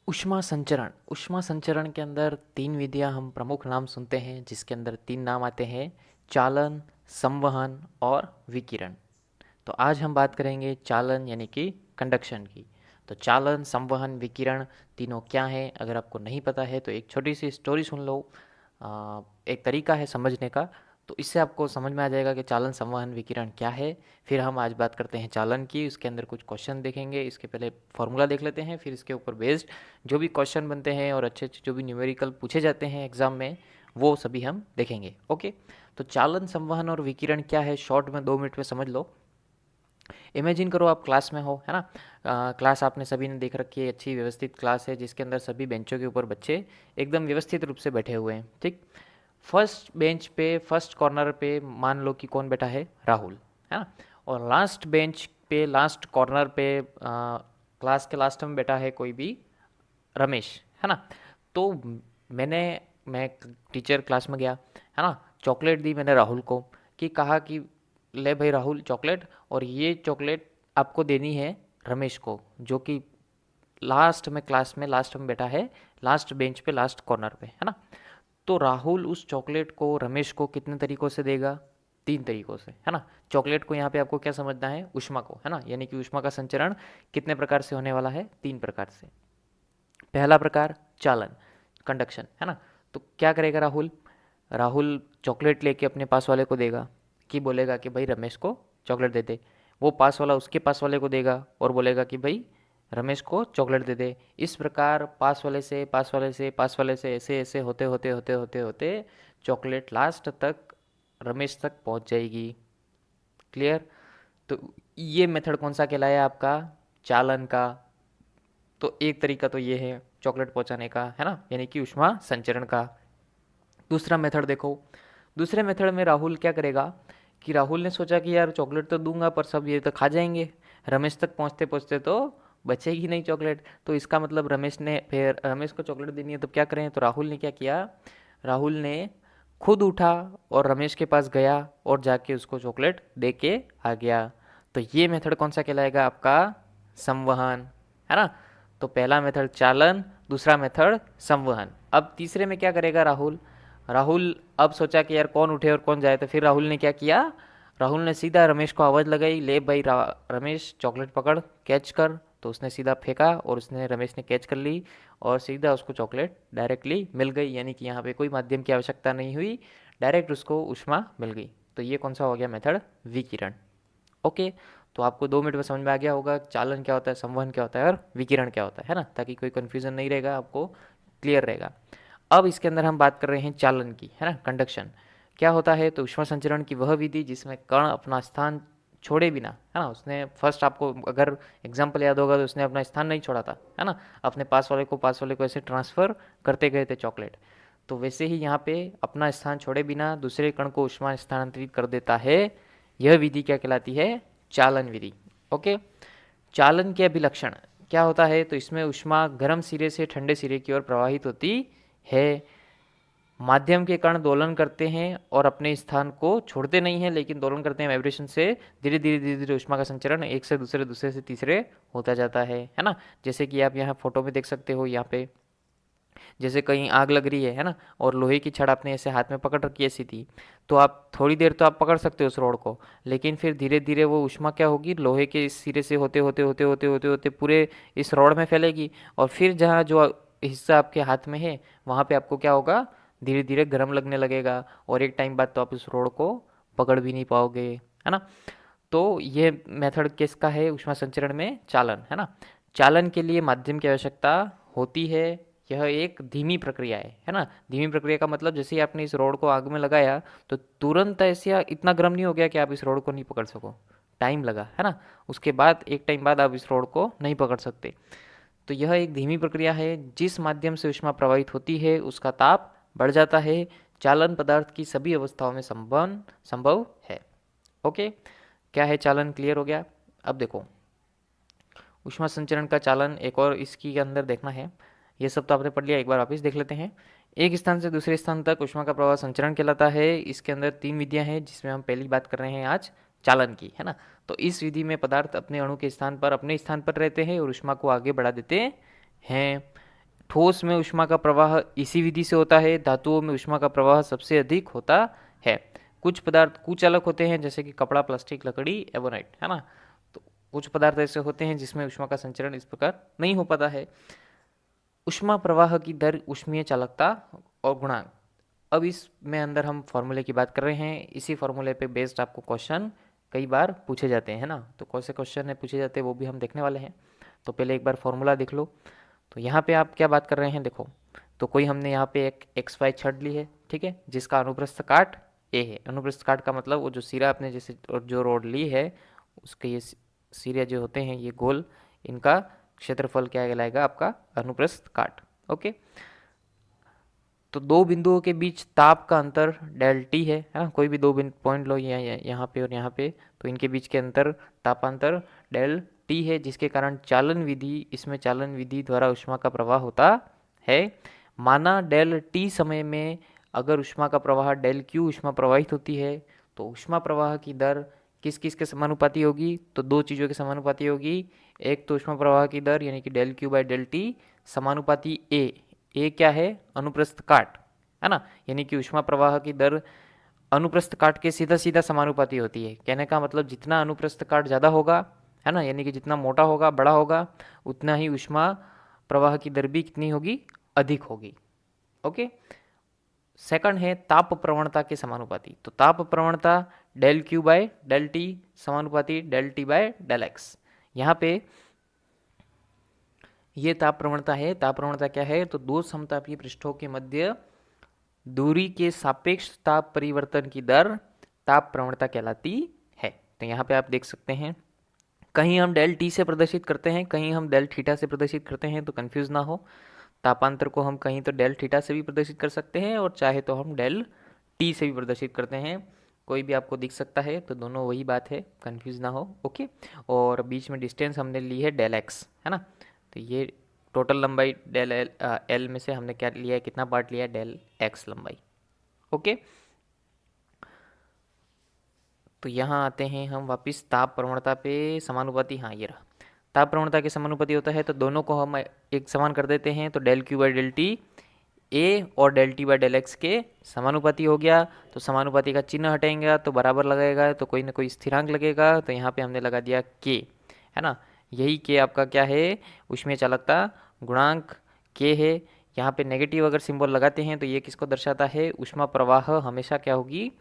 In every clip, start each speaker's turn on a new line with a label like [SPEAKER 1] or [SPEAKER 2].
[SPEAKER 1] ऊष्मा संचरण के अंदर तीन विधियां हम प्रमुख नाम सुनते हैं, जिसके अंदर तीन नाम आते हैं: चालन, संवहन और विकिरण। तो आज हम बात करेंगे चालन यानी कि कंडक्शन की। तो चालन, संवहन, विकिरण तीनों क्या हैं? अगर आपको नहीं पता है तो एक छोटी सी स्टोरी सुन लो। एक तरीका है समझने का, तो इससे आपको समझ में आ जाएगा कि चालन, संवहन, विकिरण क्या है। फिर हम आज बात करते हैं चालन की, उसके अंदर कुछ क्वेश्चन देखेंगे। इसके पहले फॉर्मूला देख लेते हैं, फिर इसके ऊपर बेस्ड जो भी क्वेश्चन बनते हैं और अच्छे अच्छे जो भी न्यूमेरिकल पूछे जाते हैं एग्जाम में, वो सभी हम देखेंगे। ओके, तो चालन, संवहन और विकिरण क्या है, शॉर्ट में 2 मिनट में समझ लो। इमेजिन करो आप क्लास में हो, है ना। क्लास आपने सभी ने देख रखी है, अच्छी व्यवस्थित क्लास है जिसके अंदर सभी बेंचों के ऊपर बच्चे एकदम व्यवस्थित रूप से बैठे हुए हैं। ठीक, फर्स्ट बेंच पे, फर्स्ट कॉर्नर पे मान लो कि कौन बैठा है? राहुल, है ना। और लास्ट बेंच पे, लास्ट कॉर्नर पे, क्लास के लास्ट में बैठा है कोई भी रमेश, है ना। तो मैं टीचर क्लास में गया, है ना, चॉकलेट दी मैंने राहुल को, कि कहा कि ले भाई राहुल चॉकलेट, और ये चॉकलेट आपको देनी है रमेश को, जो कि लास्ट में क्लास में लास्ट में बैठा है, लास्ट बेंच पे, लास्ट कॉर्नर पे, है ना। तो राहुल उस चॉकलेट को रमेश को कितने तरीकों से देगा? 3 तरीकों से, है ना। चॉकलेट को यहाँ पे आपको क्या समझना है? ऊष्मा को, है ना, यानी कि ऊष्मा का संचरण कितने प्रकार से होने वाला है? 3 प्रकार से। पहला प्रकार चालन, कंडक्शन, है ना। तो क्या करेगा राहुल? राहुल चॉकलेट लेके अपने पास वाले को देगा, कि बोलेगा कि भाई रमेश को चॉकलेट दे दे। वो पास वाला उसके पास वाले को देगा और बोलेगा कि भाई रमेश को चॉकलेट दे दे। इस प्रकार पास वाले से, पास वाले से, पास वाले से, ऐसे ऐसे होते होते होते होते होते चॉकलेट लास्ट तक रमेश तक पहुंच जाएगी। क्लियर? तो ये मेथड कौन सा कहलाया आपका? चालन का। तो एक तरीका तो ये है चॉकलेट पहुंचाने का, है ना, यानी कि ऊष्मा संचरण का। दूसरा मेथड देखो। दूसरे मेथड में राहुल क्या करेगा कि राहुल ने सोचा कि यार चॉकलेट तो दूंगा पर सब ये तो खा जाएंगे, रमेश तक पहुंचते पहुंचते तो बचेगी नहीं चॉकलेट। तो इसका मतलब रमेश ने, फिर रमेश को चॉकलेट देनी है तो क्या करें? तो राहुल ने क्या किया? राहुल ने खुद उठा और रमेश के पास गया और जाके उसको चॉकलेट दे के आ गया। तो ये मेथड कौन सा कहलाएगा आपका? संवहन, है ना। तो पहला मेथड चालन, दूसरा मेथड संवहन। अब तीसरे में क्या करेगा राहुल? राहुल अब सोचा कि यार कौन उठे और कौन जाए, तो फिर राहुल ने क्या किया? राहुल ने सीधा रमेश को आवाज़ लगाई, ले भाई रमेश चॉकलेट पकड़, कैच कर। तो उसने सीधा फेंका और उसने, रमेश ने कैच कर ली और सीधा उसको चॉकलेट डायरेक्टली मिल गई, यानी कि यहाँ पे कोई माध्यम की आवश्यकता नहीं हुई, डायरेक्ट उसको ऊष्मा मिल गई। तो ये कौन सा हो गया मेथड? विकिरण। ओके, तो आपको 2 मिनट में समझ में आ गया होगा चालन क्या होता है, संवहन क्या होता है और विकिरण क्या होता है ना, ताकि कोई कन्फ्यूजन नहीं रहेगा, आपको क्लियर रहेगा। अब इसके अंदर हम बात कर रहे हैं चालन की, है ना, कंडक्शन क्या होता है। तो ऊष्मा संचरण की वह विधि जिसमें कण अपना स्थान छोड़े बिना, है ना, उसने फर्स्ट, आपको अगर एग्जाम्पल याद होगा तो उसने अपना स्थान नहीं छोड़ा था, है ना, अपने पास वाले को ऐसे ट्रांसफर करते गए थे चॉकलेट। तो वैसे ही यहाँ पे अपना स्थान छोड़े बिना दूसरे कण को ऊष्मा स्थानांतरित कर देता है। यह विधि क्या कहलाती है? चालन विधि। ओके, चालन के अभिलक्षण क्या होता है? तो इसमें ऊष्मा गर्म सिरे से ठंडे सिरे की ओर प्रवाहित होती है। माध्यम के कण दोलन करते हैं और अपने स्थान को छोड़ते नहीं हैं, लेकिन दोलन करते हैं वाइब्रेशन से। धीरे धीरे धीरे धीरे ऊष्मा का संचरण एक से दूसरे, दूसरे से तीसरे होता जाता है ना। जैसे कि आप यहाँ फोटो में देख सकते हो, यहाँ पे जैसे कहीं आग लग रही है ना, और लोहे की छड़ आपने ऐसे हाथ में पकड़ रखी है सीधी, तो आप थोड़ी देर तो आप पकड़ सकते हो उस रॉड को, लेकिन फिर धीरे धीरे वो ऊष्मा क्या होगी, लोहे के इस सिरे से होते होते होते होते होते होते पूरे इस रॉड में फैलेगी, और फिर जहाँ जो हिस्सा आपके हाथ में है वहाँ पे आपको क्या होगा, धीरे धीरे गर्म लगने लगेगा, और एक टाइम बाद तो आप उस रॉड को पकड़ भी नहीं पाओगे, है ना। तो ये मेथड किसका है ऊष्मा संचरण में? चालन, है ना। चालन के लिए माध्यम की आवश्यकता होती है। यह एक धीमी प्रक्रिया है ना। धीमी प्रक्रिया का मतलब जैसे ही आपने इस रोड को आग में लगाया तो तुरंत ऐसे इतना गर्म नहीं हो गया कि आप इस रोड को नहीं पकड़ सको, टाइम लगा, है ना। उसके बाद एक टाइम बाद आप इस रोड को नहीं पकड़ सकते। तो यह एक धीमी प्रक्रिया है, जिस माध्यम से ऊष्मा प्रवाहित होती है उसका ताप बढ़ जाता है। चालन पदार्थ की सभी अवस्थाओं में संभव है। ओके, क्या है चालन, क्लियर हो गया। अब देखो ऊष्मा संचरण का चालन एक और इसकी के अंदर देखना है। ये सब तो आपने पढ़ लिया, एक बार वापस देख लेते हैं। एक स्थान से दूसरे स्थान तक ऊष्मा का प्रवाह संचरण कहलाता है। इसके अंदर 3 विधियां हैं, जिसमें हम पहली बात कर रहे हैं आज चालन की, है ना। तो इस विधि में पदार्थ अपने अणु के स्थान पर, अपने स्थान पर रहते हैं और ऊष्मा को आगे बढ़ा देते हैं। ठोस में ऊष्मा का प्रवाह इसी विधि से होता है, धातुओं में ऊष्मा का प्रवाह सबसे अधिक होता है। कुछ पदार्थ कुचालक होते हैं, जैसे कि कपड़ा, प्लास्टिक, लकड़ी, एबोनाइट, है ना। तो कुछ पदार्थ ऐसे होते हैं जिसमें ऊष्मा का संचरण इस प्रकार नहीं हो पाता है। ऊष्मा प्रवाह की दर, ऊष्मीय चालकता और गुणांक। अब इसमें अंदर हम फॉर्मूले की बात कर रहे हैं। इसी फॉर्मूले पे बेस्ड आपको क्वेश्चन कई बार पूछे जाते हैं, है ना। तो कौन से क्वेश्चन है पूछे जाते हैं वो भी हम देखने वाले हैं। तो पहले एक बार फॉर्मूला देख लो। तो यहाँ पे आप क्या बात कर रहे हैं, देखो। तो कोई हमने यहाँ पे एक एक्स वाई छड़ ली है, ठीक है, जिसका अनुप्रस्थ काट ए है। अनुप्रस्थ काट का मतलब वो जो सिरा आपने जैसे और जो रोड ली है उसके ये सिरे जो होते हैं ये गोल, इनका क्षेत्रफल क्या कहलाएगा, आपका अनुप्रस्थ काट। ओके। तो दो बिंदुओं के बीच ताप का अंतर डेल टी है ना। कोई भी दो पॉइंट लो, यहाँ पे और यहाँ पे, तो इनके बीच के अंतर तापांतर डेल टी है, जिसके कारण चालन विधि, इसमें चालन विधि द्वारा ऊष्मा का प्रवाह होता है। माना डेल टी समय में अगर ऊष्मा का प्रवाह डेल क्यू ऊष्मा प्रवाहित होती है, तो ऊष्मा प्रवाह की दर किस किस के समानुपाती होगी, तो दो चीज़ों के समानुपाती होगी। एक तो ऊष्मा प्रवाह की दर यानी कि del Q by del T समानुपाती ए क्या है, अनुप्रस्थ काट, है ना। यानी कि ऊष्मा प्रवाह की दर अनुप्रस्थ काट के सीधा सीधा समानुपाती होती है। कहने का मतलब जितना अनुप्रस्थ काट ज़्यादा होगा, है ना, यानी कि जितना मोटा होगा, बड़ा होगा, उतना ही ऊष्मा प्रवाह की दर भी कितनी होगी, अधिक होगी। ओके। सेकंड है ताप प्रवणता के समानुपाती। तो ताप प्रवणता del Q by del T समानुपाती del T by del X. यहाँ पे ये ताप प्रवणता है। ताप प्रवणता क्या है, तो दो समतापीय पृष्ठों के मध्य दूरी के सापेक्ष ताप परिवर्तन की दर ताप प्रवणता कहलाती है। तो यहाँ पे आप देख सकते हैं, कहीं हम डेल टी से प्रदर्शित करते हैं, कहीं हम डेल थीटा से प्रदर्शित करते हैं, तो कंफ्यूज ना हो। तापांतर को हम कहीं तो डेल थीटा से भी प्रदर्शित कर सकते हैं और चाहे तो हम डेल टी से भी प्रदर्शित करते हैं। कोई भी आपको दिख सकता है, तो दोनों वही बात है, कंफ्यूज ना हो। ओके। और बीच में डिस्टेंस हमने ली है डेल एक्स, है ना। तो ये टोटल लंबाई डेल एल में से हमने क्या लिया है, कितना पार्ट लिया है, डेल एक्स लंबाई। ओके। तो यहाँ आते हैं हम वापस ताप प्रवणता पे समानुपाती। हाँ, ये रहा। ताप प्रवणता के समानुपाती होता है, तो दोनों को हम एक समान कर देते हैं। तो del Q by del T A और del T by del X के समानुपाती हो गया। तो समानुपाती का चिन्ह हटेगा तो बराबर लगेगा, तो कोई ना कोई स्थिरांक लगेगा। तो यहाँ पे हमने लगा दिया के, है ना। यही के आपका क्या है, ऊष्मीय चालकता गुणांक के है। यहाँ पे नेगेटिव अगर सिंबल लगाते हैं तो ये किसको दर्शाता है, ऊष्मा प्रवाह हमेशा क्या होगी,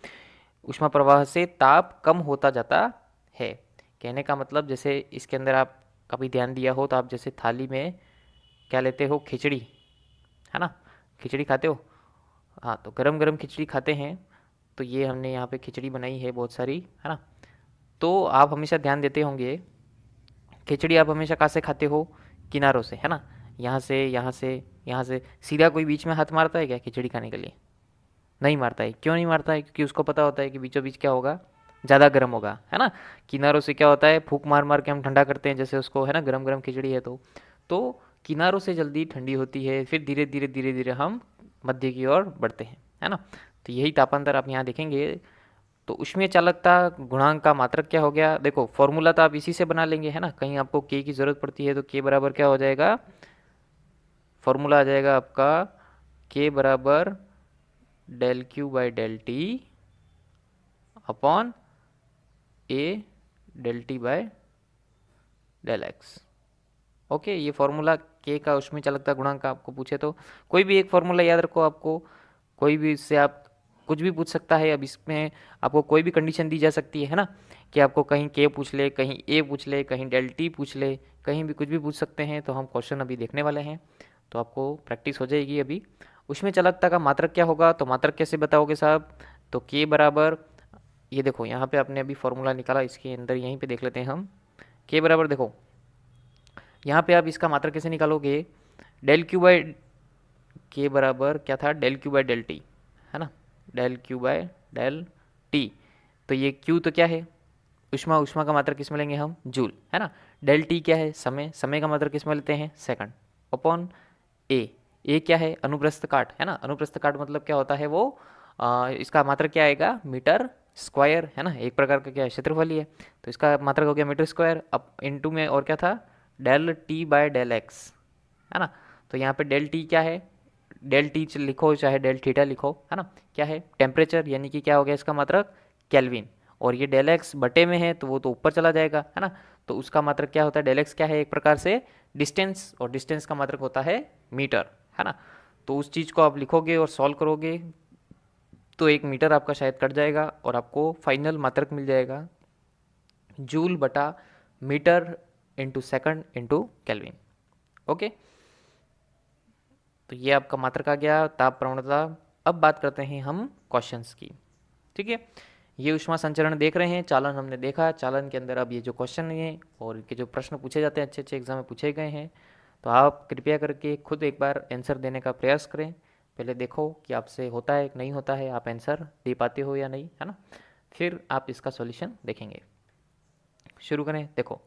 [SPEAKER 1] ऊष्मा प्रवाह से ताप कम होता जाता है। कहने का मतलब जैसे इसके अंदर आप कभी ध्यान दिया हो तो आप जैसे थाली में क्या लेते हो, खिचड़ी, है ना, खिचड़ी खाते हो। हाँ, तो गरम गरम खिचड़ी खाते हैं। तो ये हमने यहाँ पे खिचड़ी बनाई है बहुत सारी, है ना। तो आप हमेशा ध्यान देते होंगे, खिचड़ी आप हमेशा कहाँ से खाते हो, किनारों से, है ना। यहाँ से, यहाँ से, यहाँ से सीधा कोई बीच में हाथ मारता है क्या खिचड़ी खाने के लिए, नहीं मारता है। क्यों नहीं मारता है, क्योंकि उसको पता होता है कि बीचों बीच क्या होगा, ज़्यादा गर्म होगा, है ना। किनारों से क्या होता है, फूंक मार मार के हम ठंडा करते हैं जैसे उसको, है ना, गरम गरम खिचड़ी है तो किनारों से जल्दी ठंडी होती है, फिर धीरे धीरे धीरे धीरे हम मध्य की ओर बढ़ते हैं, है ना। तो यही तापांतर आप यहाँ देखेंगे। तो ऊष्मीय चालकता गुणांक का मात्रक क्या हो गया, देखो फॉर्मूला तो आप इसी से बना लेंगे, है ना। कहीं आपको के की जरूरत पड़ती है तो के बराबर क्या हो जाएगा, फॉर्मूला आ जाएगा आपका के बराबर del Q by del T upon A del T by del X. Okay. ये फॉर्मूला के का ऊष्मीय चालकता गुणांक का आपको पूछे तो कोई भी एक फॉर्मूला याद रखो। आपको कोई भी इससे आप कुछ भी पूछ सकता है। अब इसमें आपको कोई भी कंडीशन दी जा सकती है ना, कि आपको कहीं के पूछ ले, कहीं ए पूछ ले, कहीं डेल टी पूछ ले, कहीं भी कुछ भी पूछ सकते हैं। तो हम क्वेश्चन अभी देखने वाले हैं, तो आपको प्रैक्टिस हो जाएगी अभी। ऊष्मीय चालकता का मात्रक क्या होगा, तो मात्रक कैसे बताओगे साहब, तो के बराबर, ये देखो यहाँ पे आपने अभी फॉर्मूला निकाला, इसके अंदर यहीं पे देख लेते हैं हम। के बराबर देखो यहाँ पे आप इसका मात्रक कैसे निकालोगे, डेल क्यू बाय, के बराबर क्या था, del Q by del T, है ना, del Q by del T. तो ये क्यू तो क्या है, ऊष्मा, ऊष्मा का मात्रक किस में लेंगे हम, जूल, है ना। डेल टी क्या है, समय, समय का मात्रक किस में लेते हैं, सेकंड, अपॉन ए क्या है, अनुप्रस्थ काट, है ना। अनुप्रस्थ काट मतलब क्या होता है वो, इसका मात्रक क्या आएगा, मीटर स्क्वायर, है ना। एक प्रकार का क्या है, क्षेत्रफल ही है। तो इसका मात्रक हो गया मीटर स्क्वायर। अब इनटू में और क्या था, del T by del X, है ना। तो यहाँ पे डेल टी क्या है, डेल टी लिखो चाहे डेल थीटा लिखो, है ना, क्या है टेम्परेचर, यानी कि क्या हो गया इसका मात्रक केल्विन, और ये डेल एक्स बटे में है तो वो तो ऊपर चला जाएगा, है ना, तो उसका मात्रक क्या होता है, डेल एक्स क्या है, एक प्रकार से डिस्टेंस, और डिस्टेंस का मात्रक होता है मीटर, है ना। तो उस चीज़ को आप लिखोगे और सॉल्व करोगे तो 1 मीटर आपका शायद कट जाएगा और आपको फाइनल मात्रक मिल जाएगा जूल बटा metre into second into kelvin. Okay, तो ये आपका मात्रक आ गया ताप प्रवणता। अब बात करते हैं हम क्वेश्चंस की, ठीक है। ये ऊष्मा संचरण देख रहे हैं, चालन हमने देखा, चालन के अंदर अब ये जो क्वेश्चन है और इनके जो प्रश्न पूछे जाते हैं अच्छे अच्छे एग्जाम में पूछे गए हैं, तो आप कृपया करके खुद एक बार आंसर देने का प्रयास करें। पहले देखो कि आपसे होता है कि नहीं होता है, आप आंसर दे पाते हो या नहीं, है ना, फिर आप इसका सॉल्यूशन देखेंगे। शुरू करें। देखो,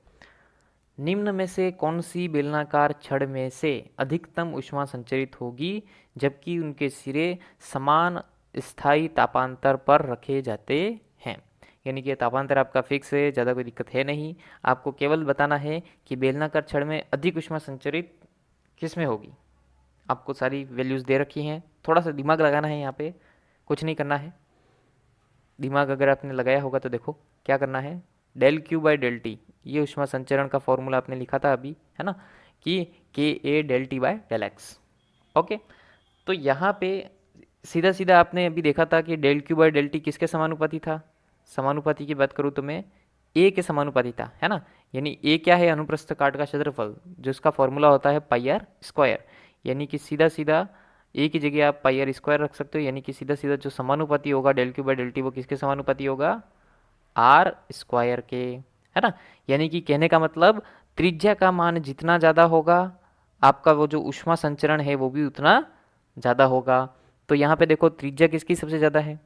[SPEAKER 1] निम्न में से कौन सी बेलनाकार छड़ में से अधिकतम ऊष्मा संचरित होगी जबकि उनके सिरे समान स्थायी तापांतर पर रखे जाते हैं। यानी कि तापांतर आपका फिक्स है, ज़्यादा कोई दिक्कत है नहीं, आपको केवल बताना है कि बेलनाकार छड़ में अधिक ऊष्मा संचरित किस में होगी। आपको सारी वैल्यूज़ दे रखी हैं, थोड़ा सा दिमाग लगाना है यहाँ पे, कुछ नहीं करना है। दिमाग अगर आपने लगाया होगा तो देखो क्या करना है, del Q by del T, ये ऊष्मा संचरण का फॉर्मूला आपने लिखा था अभी, है ना, कि के A del T by del X. Okay, तो यहाँ पे सीधा सीधा आपने अभी देखा था कि del Q by del T किसके समानुपाती था, समानुपाती की बात करूँ तो मैं ए के समानुपाती था, है ना। यानी ए क्या है, अनुप्रस्थ काट का क्षेत्रफल, जिसका फॉर्मूला होता है पाई आर स्क्वायर। यानी कि सीधा सीधा ए की जगह आप पाई आर स्क्वायर रख सकते हो, यानी कि सीधा सीधा जो समानुपाती होगा del Q by del T वो किसके समानुपाती होगा, आर स्क्वायर के, है ना। यानी कि कहने का मतलब त्रिज्या का मान जितना ज़्यादा होगा आपका वो जो ऊष्मा संचरण है वो भी उतना ज़्यादा होगा। तो यहाँ पे देखो त्रिज्या किसकी सबसे ज़्यादा है,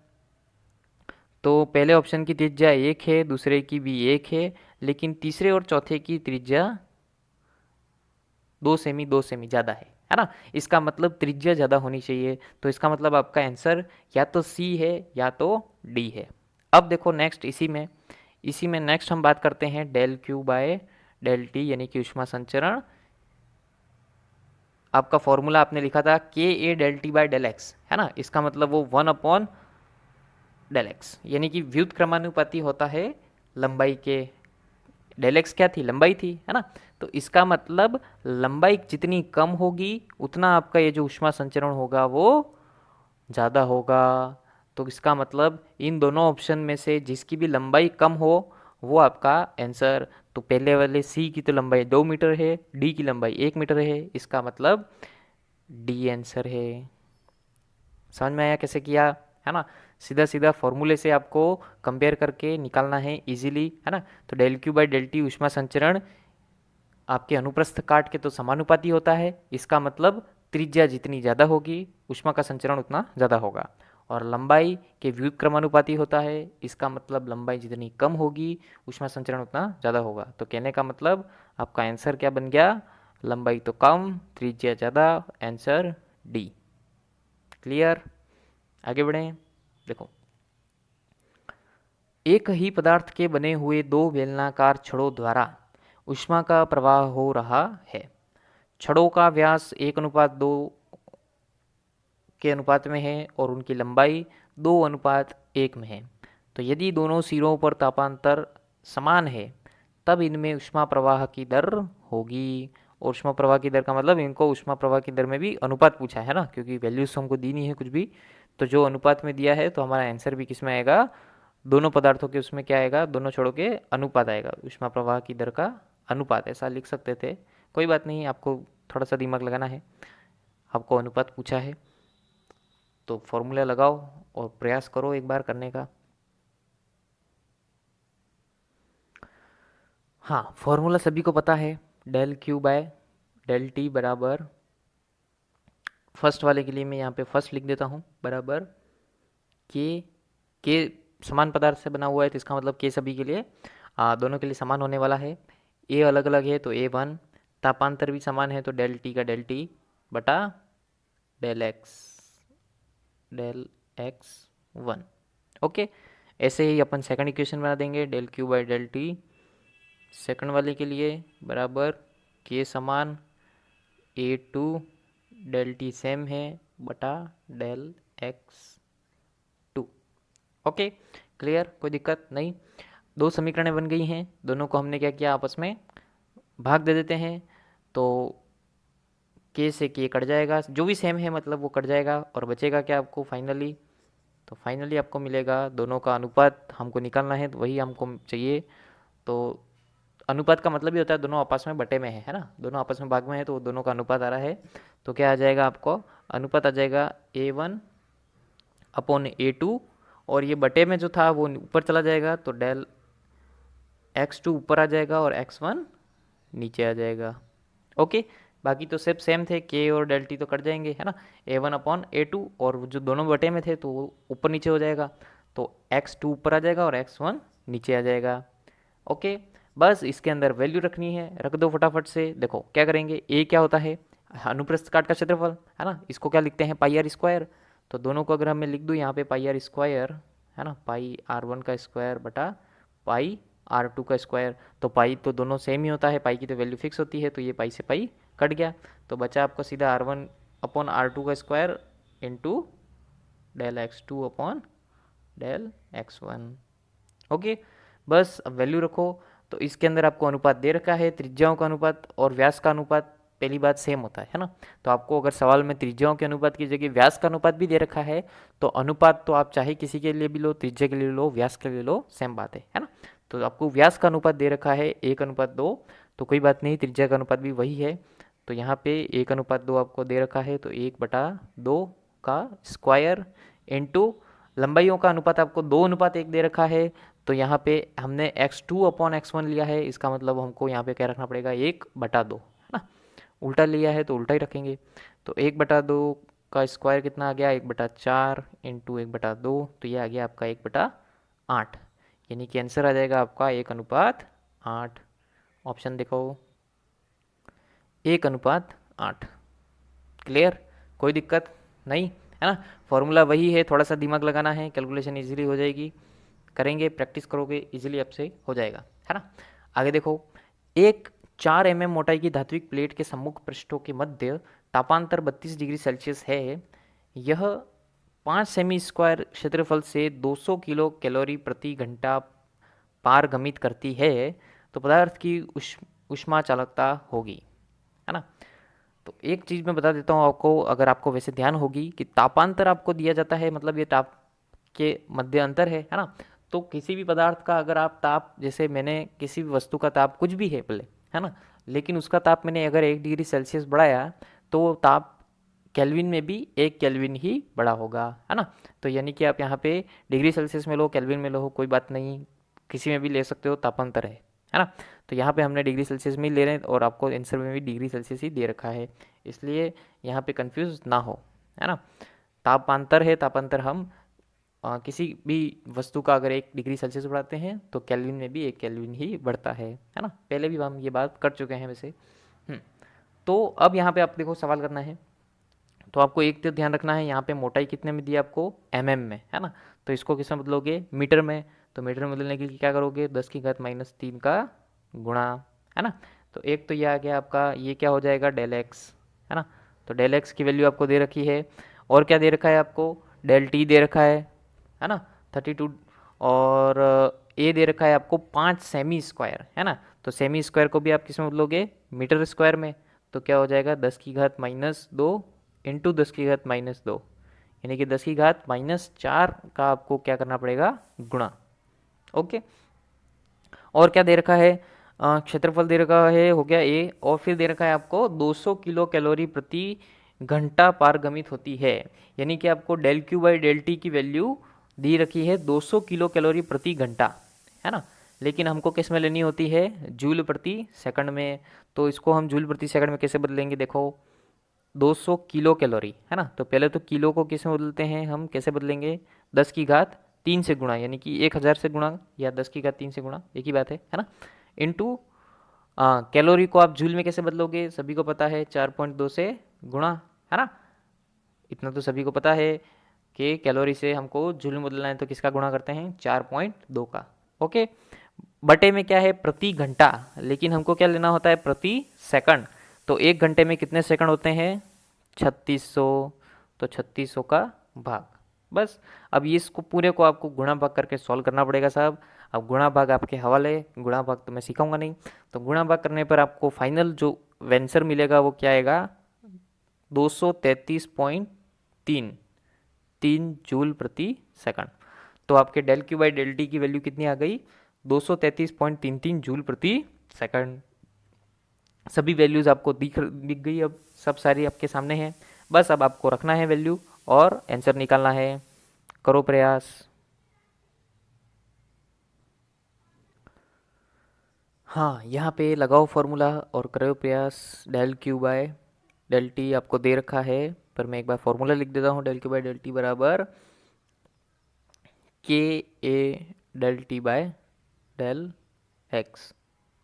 [SPEAKER 1] तो पहले ऑप्शन की त्रिज्या 1 है, दूसरे की भी 1 है, लेकिन तीसरे और चौथे की त्रिज्या 2 सेमी ज़्यादा है ना। इसका मतलब त्रिज्या ज़्यादा होनी चाहिए, तो इसका मतलब आपका आंसर या तो सी है या तो डी है। अब देखो नेक्स्ट इसी में नेक्स्ट हम बात करते हैं del Q by del T, यानी कि ऊष्मा संचरण। आपका फॉर्मूला आपने लिखा था के A del T by del X, है ना, इसका मतलब वो 1 अपॉन डेल एक्स, यानी कि व्युत क्रमानुपाती होता है लंबाई के। डेल एक्स क्या थी, लंबाई थी, है ना। तो इसका मतलब लंबाई जितनी कम होगी उतना आपका ये जो ऊष्मा संचरण होगा वो ज़्यादा होगा। तो इसका मतलब इन दोनों ऑप्शन में से जिसकी भी लंबाई कम हो वो आपका आंसर। तो पहले वाले सी की तो लंबाई 2 मीटर है, डी की लंबाई 1 मीटर है, इसका मतलब डी आंसर है। समझ में आया कैसे किया, है ना। सीधा सीधा फॉर्मूले से आपको कंपेयर करके निकालना है इजीली, है ना। तो del Q by del T ऊष्मा संचरण आपके अनुप्रस्थ काट के तो समानुपाती होता है, इसका मतलब त्रिज्या जितनी ज़्यादा होगी ऊष्मा का संचरण उतना ज़्यादा होगा, और लंबाई के व्युत क्रमानुपाती होता है, इसका मतलब लंबाई जितनी कम होगी ऊष्मा संचरण उतना ज़्यादा होगा। तो कहने का मतलब आपका आंसर क्या बन गया, लंबाई तो कम त्रिज्या ज़्यादा, आंसर डी। क्लियर, आगे बढ़ें। देखो, एक ही पदार्थ के बने हुए दो बेलनाकार छड़ों द्वारा ऊष्मा का प्रवाह हो रहा है। छड़ों का व्यास 1:2 के अनुपात में है और उनकी लंबाई 2:1 में है। तो यदि दोनों सिरों पर तापांतर समान है तब इनमें ऊष्मा प्रवाह की दर होगी। और ऊष्मा प्रवाह की दर का मतलब इनको ऊष्मा प्रवाह की दर में भी अनुपात पूछा है ना, क्योंकि वैल्यूज हमको दी नहीं है कुछ भी, तो जो अनुपात में दिया है तो हमारा आंसर भी किस में आएगा, दोनों पदार्थों के उसमें क्या आएगा, दोनों छड़ों के अनुपात आएगा, ऊष्मा प्रवाह की दर का अनुपात, ऐसा लिख सकते थे। कोई बात नहीं, आपको थोड़ा सा दिमाग लगाना है, आपको अनुपात पूछा है तो फॉर्मूला लगाओ और प्रयास करो एक बार करने का। हाँ, फॉर्मूला सभी को पता है, del Q by del T बराबर, फर्स्ट वाले के लिए मैं यहाँ पे फर्स्ट लिख देता हूँ, बराबर के समान पदार्थ से बना हुआ है तो इसका मतलब के सभी के लिए दोनों के लिए समान होने वाला है। ए अलग अलग है तो A1, तापांतर भी समान है तो डेल टी का डेल टी बटा डेल एक्स 1। ओके, ऐसे ही अपन सेकंड इक्वेशन बना देंगे, del Q by del T second वाले के लिए बराबर के समान A2 डेल टी सेम है बटा del X two. Okay, clear, कोई दिक्कत नहीं। दो समीकरणें बन गई हैं, दोनों को हमने क्या किया, आपस में भाग दे देते हैं। तो के से के कट जाएगा, जो भी सेम है मतलब वो कट जाएगा, और बचेगा क्या आपको फाइनली, तो फाइनली आपको मिलेगा दोनों का अनुपात हमको निकालना है, तो वही हमको चाहिए। तो अनुपात का मतलब ही होता है दोनों आपस में बटे में है ना, दोनों आपस में भाग में है, तो दोनों का अनुपात आ रहा है। तो क्या आ जाएगा आपको, अनुपात आ जाएगा A1 अपॉन A2, और ये बटे में जो था वो ऊपर चला जाएगा, तो डेल x2 ऊपर आ जाएगा और x1 नीचे आ जाएगा। ओके, बाकी तो सब सेम थे, k और डेल टी तो कट जाएंगे है ना, A1 अपॉन A2, और जो दोनों बटे में थे तो वो ऊपर नीचे हो जाएगा, तो x2 ऊपर आ जाएगा और x1 नीचे आ जाएगा। ओके, बस इसके अंदर वैल्यू रखनी है, रख दो फटाफट से। देखो क्या करेंगे, ए क्या होता है, अनुप्रस्थ काट का क्षेत्रफल है ना, इसको क्या लिखते हैं, पाई आर स्क्वायर। तो दोनों को अगर मैं लिख दूँ यहाँ पे पाई आर स्क्वायर है ना, पाई R1 का स्क्वायर बटा पाई R2 का स्क्वायर, तो पाई तो दोनों सेम ही होता है, पाई की तो वैल्यू फिक्स होती है, तो ये पाई से पाई कट गया, तो बचा आपको सीधा R1 अपॉन R2 का square into del x2 upon del x1। Okay, बस अब वैल्यू रखो। तो इसके अंदर आपको अनुपात दे रखा है, त्रिज्याओं का अनुपात और व्यास का अनुपात पहली बात सेम होता है ना, तो आपको अगर सवाल में त्रिज्याओं के अनुपात की जगह व्यास का अनुपात भी दे रखा है, तो अनुपात तो आप चाहे किसी के लिए भी लो, त्रिज्या के लिए लो, व्यास के लिए लो, सेम बात है ना। तो आपको व्यास का अनुपात दे रखा है 1:2, तो कोई बात नहीं, त्रिज्या का अनुपात भी वही है, तो यहाँ पे 1:2 आपको दे रखा है, तो 1/2 का स्क्वायर इंटू लंबाइयों का अनुपात आपको 2:1 दे रखा है, तो यहाँ पे हमने x2 अपॉन x1 लिया है, इसका मतलब हमको यहाँ पे क्या रखना पड़ेगा, 1/2 है ना, उल्टा लिया है तो उल्टा ही रखेंगे। तो 1/2 का स्क्वायर कितना आ गया, 1/4 इंटू 1/2, तो ये आ गया आपका 1/8, यानी कि आंसर आ जाएगा आपका 1:8। ऑप्शन देखो, 1:8। क्लियर, कोई दिक्कत नहीं है ना, फॉर्मूला वही है, थोड़ा सा दिमाग लगाना है, कैलकुलेशन इजीली हो जाएगी, करेंगे प्रैक्टिस करोगे इजीली आपसे हो जाएगा है ना। आगे देखो, एक 4 mm मोटाई की धात्विक प्लेट के सम्मुख पृष्ठों के मध्य तापांतर 32 डिग्री सेल्सियस है, यह 5 सेमी स्क्वायर क्षेत्रफल से 200 किलो कैलोरी प्रति घंटा पारगमित करती है, तो पदार्थ की ऊष्मा चालकता होगी, है ना। तो एक चीज़ मैं बता देता हूँ आपको, अगर आपको वैसे ध्यान होगी कि तापांतर आपको दिया जाता है, मतलब ये ताप के मध्य अंतर है ना, तो किसी भी पदार्थ का अगर आप ताप, जैसे मैंने किसी भी वस्तु का ताप कुछ भी है भले है ना, लेकिन उसका ताप मैंने अगर 1 डिग्री सेल्सियस बढ़ाया, तो वो ताप केल्विन में भी 1 केल्विन ही बड़ा होगा, है ना। तो यानी कि आप यहाँ पे डिग्री सेल्सियस में लो, केल्विन में लो, कोई बात नहीं, किसी में भी ले सकते हो, तापांतर है ना। तो यहाँ पे हमने डिग्री सेल्सियस में ही ले रहे हैं, और आपको आंसर में भी डिग्री सेल्सियस ही दे रखा है, इसलिए यहाँ पे कंफ्यूज ना हो, है ना। तापांतर है, तापांतर हम किसी भी वस्तु का अगर 1 डिग्री सेल्सियस बढ़ाते हैं तो केल्विन में भी 1 केल्विन ही बढ़ता है ना, पहले भी हम ये बात कर चुके हैं वैसे। तो अब यहाँ पे आप देखो सवाल करना है, तो आपको एक तो ध्यान रखना है, यहाँ पे मोटाई कितने में दी है आपको, में है ना, तो इसको किस में बदलोगे, मीटर में, तो मीटर में बदलने के लिए क्या करोगे, 10⁻³ का गुणा, है ना। तो एक तो ये आ गया आपका, ये क्या हो जाएगा, डेल एक्स, है ना। तो डेल एक्स की वैल्यू आपको दे रखी है, और क्या दे रखा है आपको, डेल टी दे रखा है ना 32, और ए दे रखा है आपको 5 सेमी स्क्वायर, है ना। तो सेमी स्क्वायर को भी आप किस में बदलोगे, मीटर स्क्वायर में, तो क्या हो जाएगा 10⁻² इंटू 10⁻², यानी कि 10⁻4 का आपको क्या करना पड़ेगा, गुणा। ओके, और क्या दे रखा है, क्षेत्रफल दे रखा है, हो गया ए, और फिर दे रखा है आपको 200 किलो कैलोरी प्रति घंटा पारगमित होती है, यानी कि आपको del Q by del T की वैल्यू दी रखी है 200 किलो कैलोरी प्रति घंटा, है ना, लेकिन हमको किस में लेनी होती है, जूल प्रति सेकंड में, तो इसको हम जूल प्रति सेकंड में कैसे बदलेंगे, देखो 200 किलो कैलोरी, है ना, तो पहले तो किलो को किस में बदलते हैं हम, कैसे बदलेंगे, 10⁻³ से गुणा, यानी कि 1000 से गुणा या 10⁻³ से गुणा, एक ही बात है ना, इंटू कैलोरी को आप जूल में कैसे बदलोगे, सभी को पता है 4.2 से गुणा, है ना, इतना तो सभी को पता है कि कैलोरी से हमको जूल में बदलना है, तो किसका गुणा करते हैं, 4.2 का। ओके, बटे में क्या है, प्रति घंटा, लेकिन हमको क्या लेना होता है, प्रति सेकंड, तो 1 घंटे में कितने सेकंड होते हैं, 3600, तो 3600 का भाग। बस अब ये इसको पूरे को आपको गुणा भाग करके सॉल्व करना पड़ेगा साहब। अब गुणा भाग आपके हवाले, गुणा भाग तो मैं सिखाऊंगा नहीं। तो गुणा भाग करने पर आपको फाइनल जो आंसर मिलेगा वो क्या आएगा, 233.3 जूल प्रति सेकंड। तो आपके del Q by del T की वैल्यू कितनी आ गई, 233.33 जूल प्रति सेकंड। सभी वैल्यूज आपको दिख गई, अब सब सारी आपके सामने हैं। बस अब आपको रखना है वैल्यू और आंसर निकालना है। करो प्रयास। हाँ, यहाँ पे लगाओ फॉर्मूला और करो प्रयास। Del Q by del T आपको दे रखा है, पर मैं एक बार फॉर्मूला लिख देता हूँ। Del Q by del T बराबर के A del T by del X.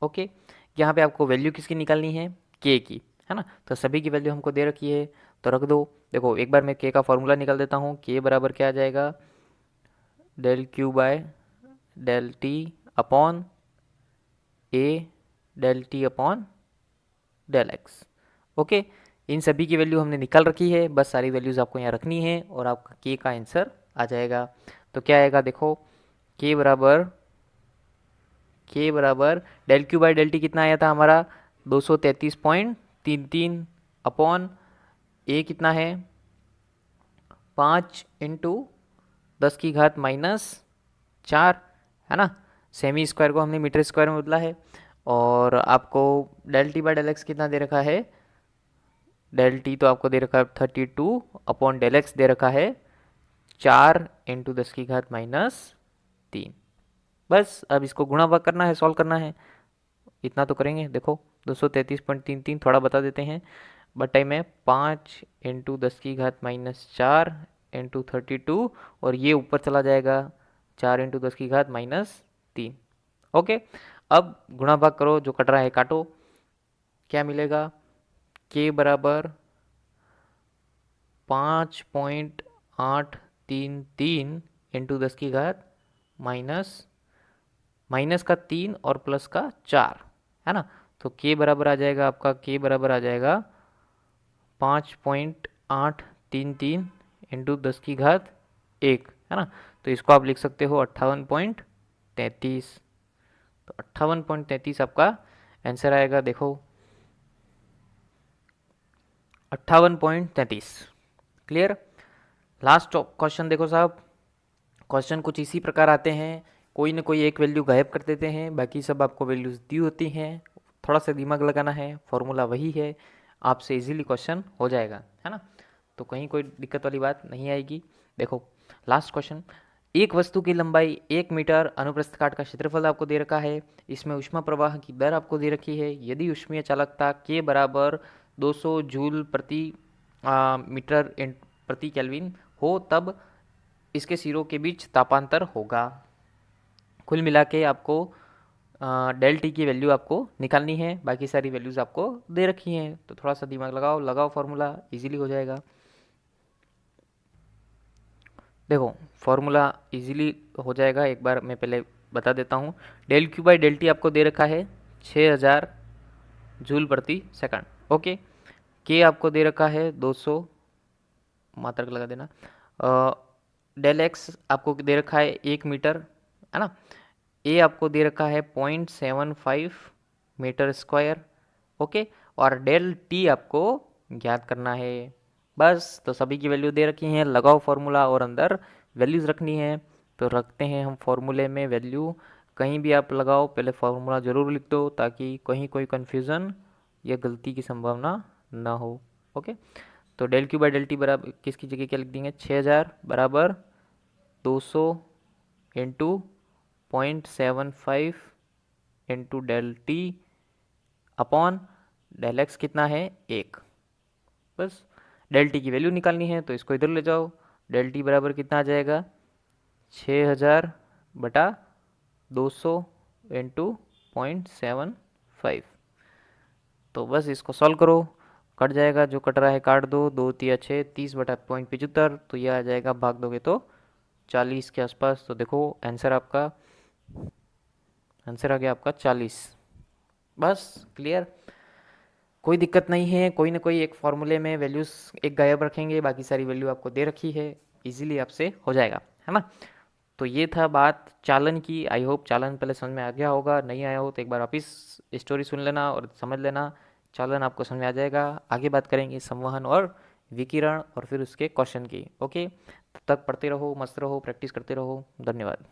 [SPEAKER 1] Okay, यहाँ पे आपको वैल्यू किसकी निकालनी है, के की, है ना। तो सभी की वैल्यू हमको दे रखी है, तो रख दो। देखो एक बार मैं के का फॉर्मूला निकाल देता हूँ। के बराबर क्या आ जाएगा, del Q by del T upon A del T upon del X. Okay, इन सभी की वैल्यू हमने निकाल रखी है, बस सारी वैल्यूज आपको यहाँ रखनी है और आपका के का आंसर आ जाएगा। तो क्या आएगा देखो, के बराबर del Q by del T कितना आया था हमारा, 233.33 अपॉन ए कितना है, 5 इंटू 10⁻⁴, है ना। सेमी स्क्वायर को हमने मीटर स्क्वायर में बदला है। और आपको del T by del X कितना दे रखा है, डेल टी तो आपको दे रखा है 32 अपॉन डेल एक्स दे रखा है 4 इंटू 10⁻⁻3। बस अब इसको गुणा भाग करना है, सॉल्व करना है। इतना तो करेंगे। देखो 233.33 थोड़ा बता देते हैं, बटाई में 5 इंटू 10⁻⁴ इंटू 32, और ये ऊपर चला जाएगा 4 इंटू 10⁻⁻3। ओके, अब गुणा भाग करो, जो कट रहा है काटो। क्या मिलेगा, के बराबर 5.833 इंटू 10⁻, माइनस का 3 और प्लस का 4, है ना। तो के बराबर आ जाएगा आपका, के बराबर आ जाएगा 5.833 इंटू 10⁻1, है ना। तो इसको आप लिख सकते हो 58.33। तो 58.33 आपका आंसर आएगा। देखो 58.33। क्लियर। लास्ट क्वेश्चन देखो साहब, क्वेश्चन कुछ इसी प्रकार आते हैं। कोई ना कोई एक वैल्यू गायब कर देते हैं, बाकी सब आपको वैल्यूज दी होती हैं। थोड़ा सा दिमाग लगाना है, फॉर्मूला वही है, आपसे इजीली क्वेश्चन हो जाएगा, है ना। तो कहीं कोई दिक्कत वाली बात नहीं आएगी। देखो लास्ट क्वेश्चन, एक वस्तु की लंबाई 1 मीटर, अनुप्रस्थ काट का क्षेत्रफल आपको दे रखा है, इसमें ऊष्मा प्रवाह की दर आपको दे रखी है। यदि ऊष्मीय चालकता के बराबर 200 जूल प्रति मीटर प्रति केल्विन हो, तब इसके सिरों के बीच तापांतर होगा। कुल मिला के आपको डेल टी की वैल्यू आपको निकालनी है, बाकी सारी वैल्यूज आपको दे रखी हैं। तो थोड़ा सा दिमाग लगाओ फॉर्मूला, इजीली हो जाएगा। देखो फॉर्मूला इजीली हो जाएगा, एक बार मैं पहले बता देता हूँ। Del Q by del T आपको दे रखा है 6000 जूल प्रति सेकंड। ओके, के आपको दे रखा है 200, मात्रक लगा देना। डेल एक्स आपको दे रखा है 1 मीटर, है ना। ए आपको दे रखा है 0.75 मीटर स्क्वायर। ओके, और डेल टी आपको ज्ञात करना है। बस, तो सभी की वैल्यू दे रखी है, लगाओ फॉर्मूला और अंदर वैल्यूज रखनी है। तो रखते हैं हम फॉर्मूले में वैल्यू, कहीं भी आप लगाओ पहले फॉर्मूला ज़रूर लिख दो, ताकि कहीं कोई कन्फ्यूज़न या गलती की संभावना ना हो। ओके, तो del Q by del T बराबर किसकी जगह क्या लिख देंगे, 6000 बराबर 200 into 0.75 into del T upon del X कितना है 1। बस डेल टी की वैल्यू निकालनी है, तो इसको इधर ले जाओ। डेल टी बराबर कितना आ जाएगा, 6000 बटा 200 इंटू 0.75। तो बस इसको सॉल्व करो, कट जाएगा, जो कट रहा है काट दो, 2 तिया 6, 30 बटा 0.75, तो यह आ जाएगा, भाग दोगे तो 40 के आसपास। तो देखो आंसर आ गया आपका 40। बस क्लियर। कोई दिक्कत नहीं है, कोई ना कोई एक फॉर्मूले में वैल्यूज़ एक गायब रखेंगे, बाकी सारी वैल्यू आपको दे रखी है, इजीली आपसे हो जाएगा, है ना। तो ये था बात चालन की। आई होप चालन पहले समझ में आ गया होगा, नहीं आया हो तो एक बार वापिस स्टोरी सुन लेना और समझ लेना, चालन आपको समझ में आ जाएगा। आगे बात करेंगे संवहन और विकिरण और फिर उसके क्वेश्चन की। ओके, तब तक पढ़ते रहो, मस्त रहो, प्रैक्टिस करते रहो। धन्यवाद।